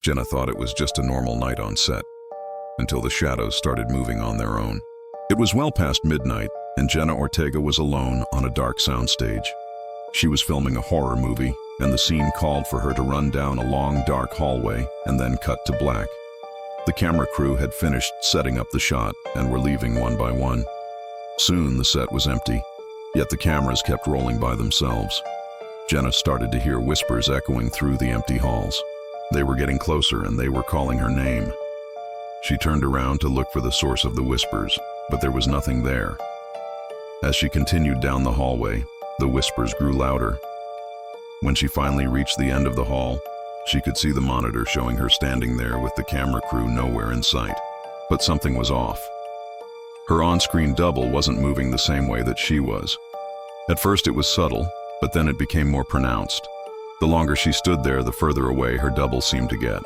Jenna thought it was just a normal night on set, until the shadows started moving on their own. It was well past midnight, and Jenna Ortega was alone on a dark soundstage. She was filming a horror movie, and the scene called for her to run down a long, dark hallway and then cut to black. The camera crew had finished setting up the shot and were leaving one by one. Soon the set was empty, yet the cameras kept rolling by themselves. Jenna started to hear whispers echoing through the empty halls. They were getting closer and they were calling her name. She turned around to look for the source of the whispers, but there was nothing there. As she continued down the hallway, the whispers grew louder. When she finally reached the end of the hall, she could see the monitor showing her standing there with the camera crew nowhere in sight. But something was off. Her on-screen double wasn't moving the same way that she was. At first it was subtle, but then it became more pronounced. The longer she stood there, the further away her double seemed to get.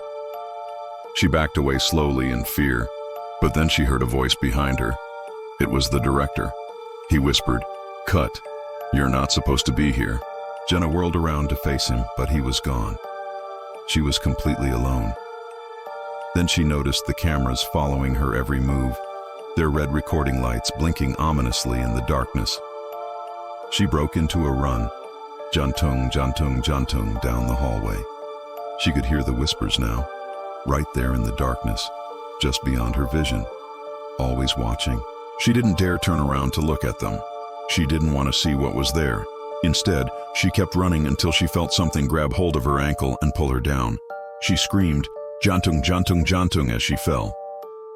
She backed away slowly in fear, but then she heard a voice behind her. It was the director. He whispered, "Cut. You're not supposed to be here." Jenna whirled around to face him, but he was gone. She was completely alone. Then she noticed the cameras following her every move, their red recording lights blinking ominously in the darkness. She broke into a run, jantung, jantung, jantung, down the hallway. She could hear the whispers now, right there in the darkness, just beyond her vision, always watching. She didn't dare turn around to look at them. She didn't want to see what was there. Instead, she kept running until she felt something grab hold of her ankle and pull her down. She screamed, "Jantung, jantung, jantung," as she fell.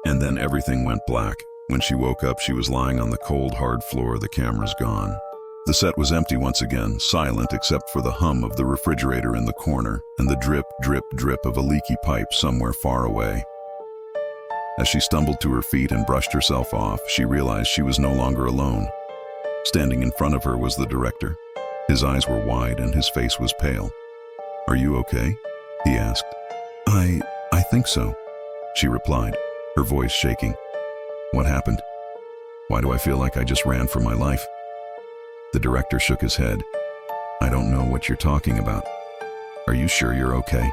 And then everything went black. When she woke up, she was lying on the cold, hard floor, the cameras gone. The set was empty once again, silent except for the hum of the refrigerator in the corner and the drip, drip, drip of a leaky pipe somewhere far away. As she stumbled to her feet and brushed herself off, she realized she was no longer alone. Standing in front of her was the director. His eyes were wide and his face was pale. "Are you okay?" he asked. I think so," she replied, her voice shaking. "What happened? Why do I feel like I just ran for my life?" The director shook his head. "I don't know what you're talking about. Are you sure you're okay?"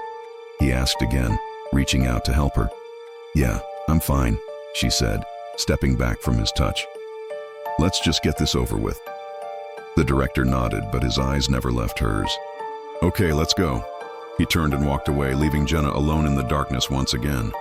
he asked again, reaching out to help her. "Yeah, I'm fine," she said, stepping back from his touch. "Let's just get this over with." The director nodded, but his eyes never left hers. "Okay, let's go." He turned and walked away, leaving Jenna alone in the darkness once again.